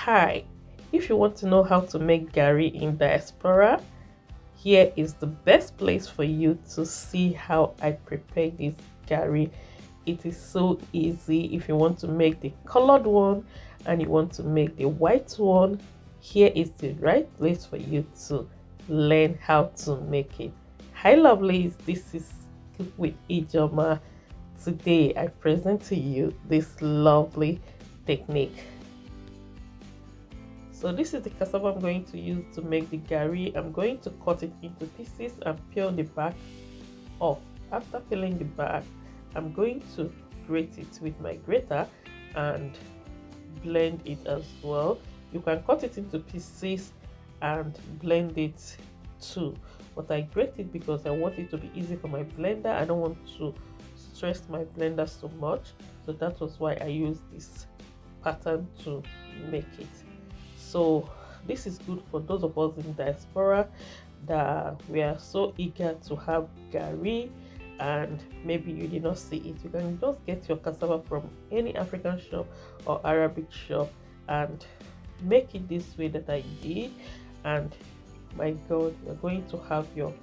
Hi, if you want to know how to make Garri in diaspora, here is the best place for you to see how I prepare this Garri. It is so easy. If you want to make the colored one and you want to make the white one, here is the right place for you to learn how to make it. Hi lovelies, this is Cook with Ijoma. Today I present to you this lovely technique. So this is the cassava I'm going to use to make the Garri. I'm going to cut it into pieces and peel the back off. After peeling the back, I'm going to grate it with my grater and blend it as well. You can cut it into pieces and blend it too, but I grate it because I want it to be easy for my blender. I don't want to stress my blender so much, so that was why I use this pattern to make it. So this is good for those of us in diaspora that we are so eager to have Garri and maybe you did not see it. You can just get your cassava from any African shop or Arabic shop and make it this way that I did, and my God, you're going to have your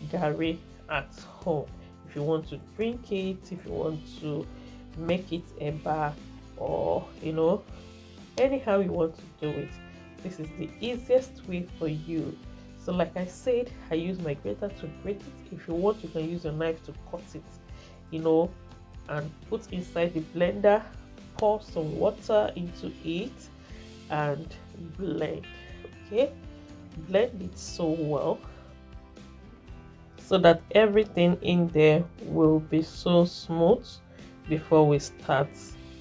Garri at home. If you want to drink it, if you want to make it a bar, or anyhow you want to do it, this is the easiest way for you. So like I said, I use my grater to grate it. If you want, you can use your knife to cut it, and put inside the blender, pour some water into it and blend. Okay, blend it so well so that everything in there will be so smooth before we start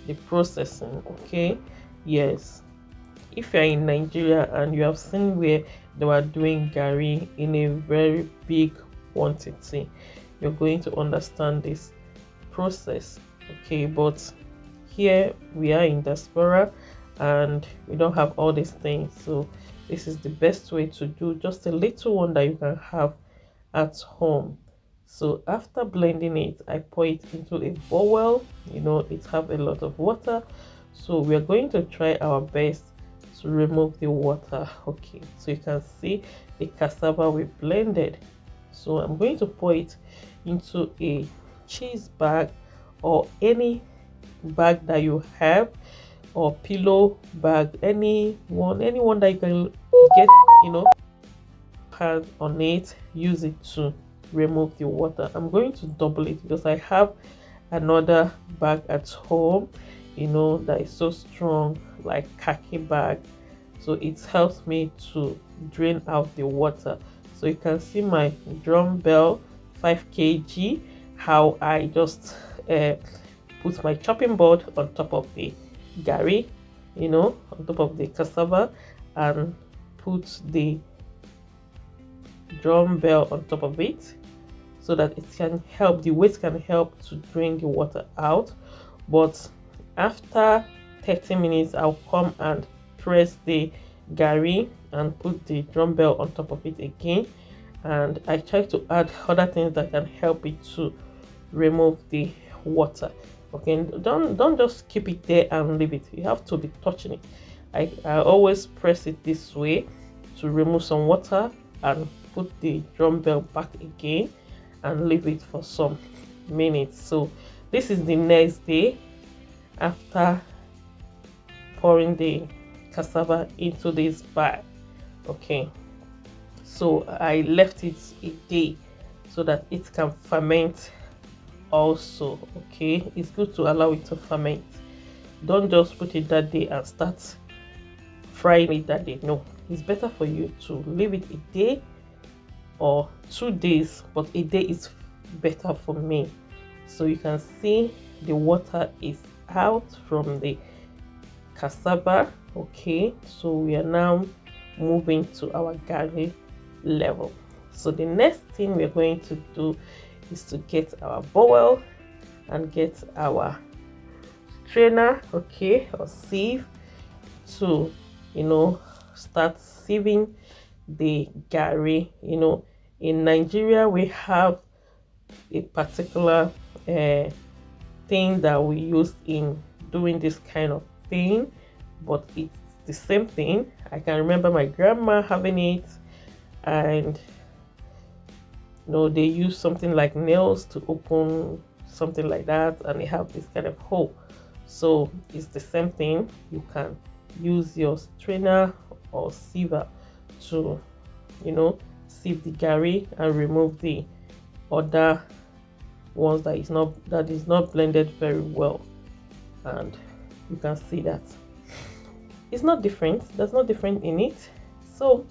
the processing. Okay, yes, if you're in Nigeria and you have seen where they were doing Garri in a very big quantity, you're going to understand this process. Okay, but here we are in diaspora and we don't have all these things, so this is the best way to do just a little one that you can have at home. So after blending it, I pour it into a bowl. It have a lot of water, so we are going to try our best to remove the water. Okay, so you can see the cassava we blended. So I'm going to pour it into a cheese bag or any bag that you have, or pillow bag, anyone that you can get, hand on it, use it to remove the water. I'm going to double it because I have another bag at home, that is so strong, like khaki bag, so it helps me to drain out the water. So you can see my drum bell 5 kg, how I just put my chopping board on top of the Garri, on top of the cassava, and put the drum bell on top of it so that it can help, the weight can help to drain the water out. But after 30 minutes, I'll come and press the Garri and put the drum bell on top of it again, and I try to add other things that can help it to remove the water. Okay, don't just keep it there and leave it. You have to be touching it. I always press it this way to remove some water and put the drum bell back again and leave it for some minutes. So this is the next day after pouring the cassava into this bag. Okay, so I left it a day so that it can ferment also. Okay, it's good to allow it to ferment. Don't just put it that day and start frying it that day. No, it's better for you to leave it a day or 2 days, but a day is better for me. So you can see the water is out from the cassava. Okay, so we are now moving to our Garri level. So the next thing we're going to do is to get our bowl and get our strainer, okay, or sieve, to start sieving the Garri. In Nigeria we have a particular thing that we use in doing this kind of thing, but it's the same thing. I can remember my grandma having it, and they use something like nails to open something like that, and they have this kind of hole. So it's the same thing. You can use your strainer or siever to sieve the Garri and remove the other ones that is not blended very well. And you can see that it's not different. There's no different in it. So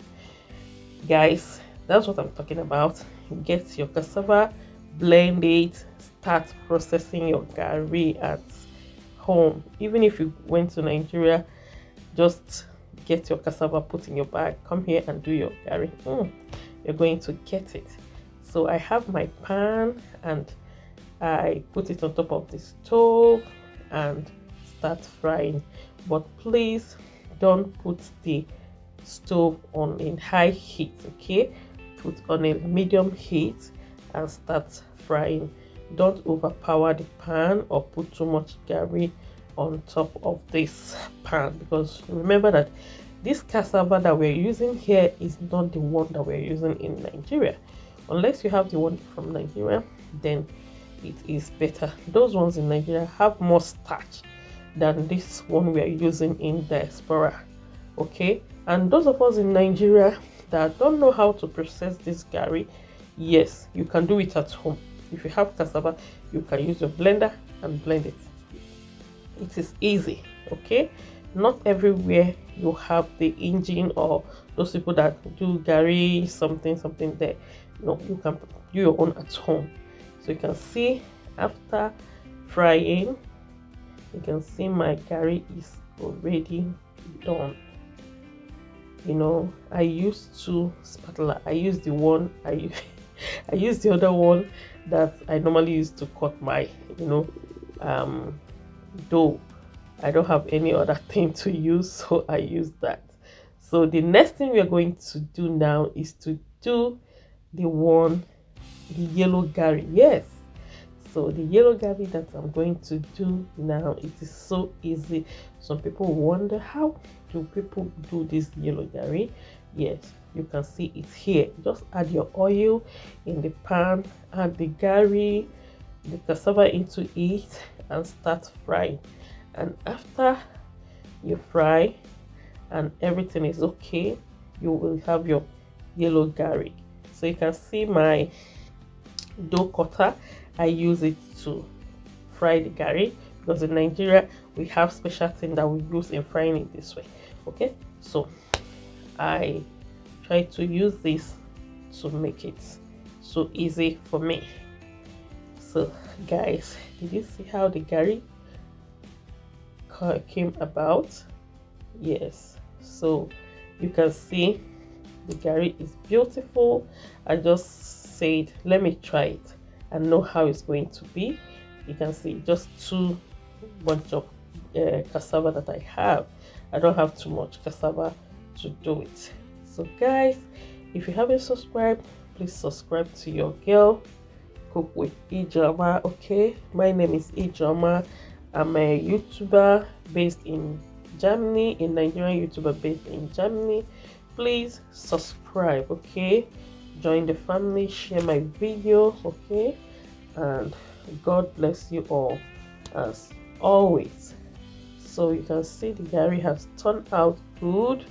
guys, that's what I'm talking about. Get your cassava, blend it, start processing your Garri at home. Even if you went to Nigeria, just get your cassava, put in your bag, come here and do your Garri. You're going to get it. So I have my pan and I put it on top of the stove and start frying. But please don't put the stove on in high heat, okay? Put on a medium heat and start frying. Don't overpower the pan or put too much Garri on top of this pan, because remember that this cassava that we're using here is not the one that we're using in Nigeria. Unless you have the one from Nigeria, then it is better. Those ones in Nigeria have more starch than this one we are using in diaspora, okay? And those of us in Nigeria that don't know how to process this Garri, yes, you can do it at home. If you have cassava, you can use your blender and blend it. It is easy, okay? Not everywhere you have the engine or those people that do Garri something there. No, you can do your own at home. So you can see after frying, you can see my Garri is already done. I used two spatula. I used the one I used the other one that I normally use to cut my dough. I don't have any other thing to use, so I use that. So the next thing we are going to do now is to do the yellow Garri. Yes, so the yellow Garri that I'm going to do now, it is so easy. Some people wonder, how do people do this yellow Garri? Yes, you can see it here. Just add your oil in the pan, add the Garri, the cassava into it, and start frying. And after you fry and everything is okay, you will have your yellow Garri. So you can see my dough cutter. I use it to fry the Garri, because in Nigeria we have special thing that we use in frying it this way. Okay, so I try to use this to make it so easy for me. So guys, did you see how the Garri came about? Yes, so you can see the Garri is beautiful. I just said, let me try it and know how it's going to be. You can see just two bunch of cassava that I have. I don't have too much cassava to do it. So guys, if you haven't subscribed, please subscribe to your girl Cook with Ijeoma. Okay, my name is Ijeoma. I'm a YouTuber based in Germany, a Nigerian YouTuber based in Germany. Please subscribe, okay? Join the family, share my videos, okay? And God bless you all as always. So you can see the Garri has turned out good.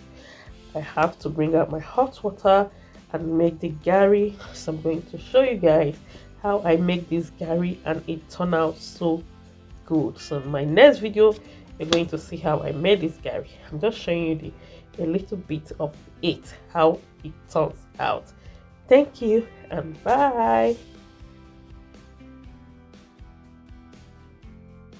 I have to bring out my hot water and make the Garri. So I'm going to show you guys how I make this Garri, and it turned out so good. So in my next video, you're going to see how I made this Garri. I'm just showing you a little bit of it, how it turns out. Thank you and bye.